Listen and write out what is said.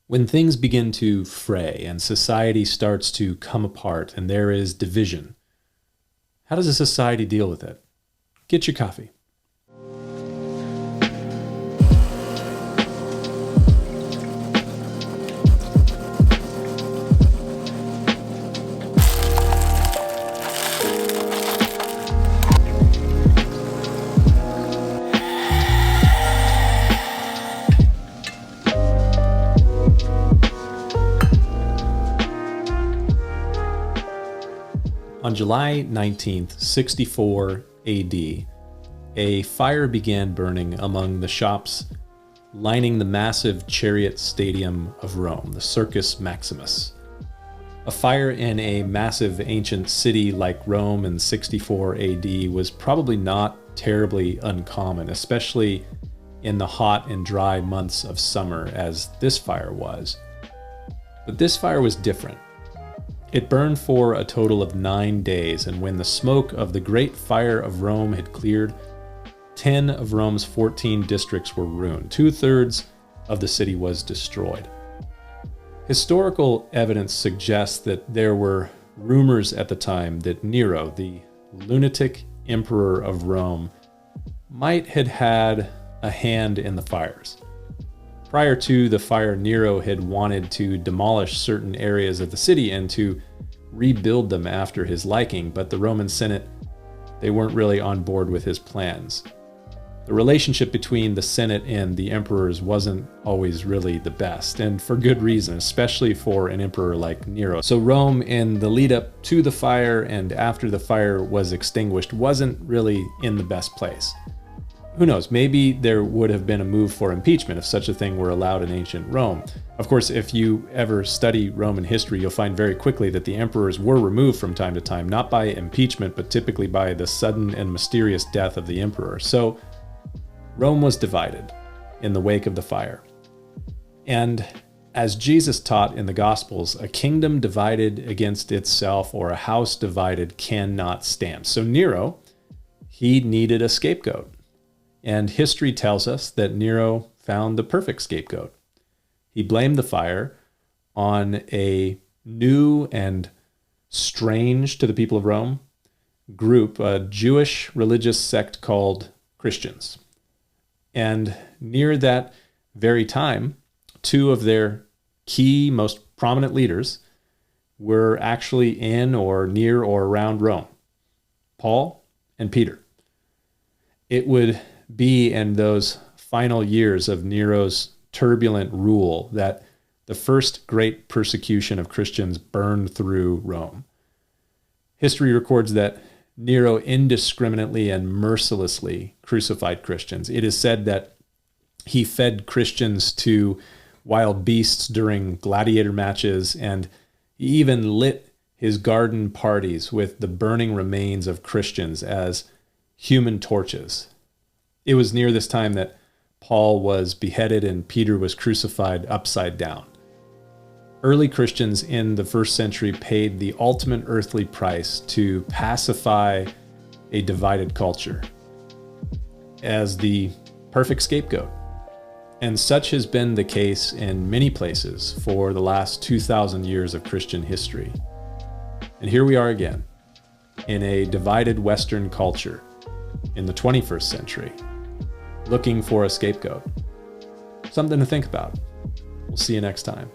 When things begin to fray and society starts to come apart and there is division, how does a society deal with it? Get your coffee. On July 19th, 64 AD, a fire began burning among the shops lining the massive chariot stadium of Rome, the Circus Maximus. A fire in a massive ancient city like Rome in 64 AD was probably not terribly uncommon, especially in the hot and dry months of summer as this fire was. But this fire was different. It burned for a total of 9 days, and when the smoke of the Great Fire of Rome had cleared, 10 of Rome's 14 districts were ruined. 2/3 of the city was destroyed. Historical evidence suggests that there were rumors at the time that Nero, the lunatic emperor of Rome, might have had a hand in the fires. Prior to the fire, Nero had wanted to demolish certain areas of the city and to rebuild them after his liking, but the Roman Senate, they weren't really on board with his plans. The relationship between the Senate and the emperors wasn't always really the best, and for good reason, especially for an emperor like Nero. So Rome, in the lead up to the fire and after the fire was extinguished, wasn't really in the best place. Who knows, maybe there would have been a move for impeachment if such a thing were allowed in ancient Rome. Of course, if you ever study Roman history, you'll find very quickly that the emperors were removed from time to time, not by impeachment, but typically by the sudden and mysterious death of the emperor. So Rome was divided in the wake of the fire. And as Jesus taught in the Gospels, a kingdom divided against itself or a house divided cannot stand. So Nero, he needed a scapegoat. And history tells us that Nero found the perfect scapegoat. He blamed the fire on a new and strange to the people of Rome group, a Jewish religious sect called Christians. And near that very time, two of their key, most prominent leaders were actually in or near or around Rome, Paul and Peter. It would be in those final years of Nero's turbulent rule that the first great persecution of Christians burned through Rome. History records that Nero indiscriminately and mercilessly crucified Christians. It is said that he fed Christians to wild beasts during gladiator matches, and he even lit his garden parties with the burning remains of Christians as human torches. It was near this time that Paul was beheaded and Peter was crucified upside down. Early Christians in the first century paid the ultimate earthly price to pacify a divided culture as the perfect scapegoat. And such has been the case in many places for the last 2,000 years of Christian history. And here we are again in a divided Western culture in the 21st century, looking for a scapegoat. Something to think about. We'll see you next time.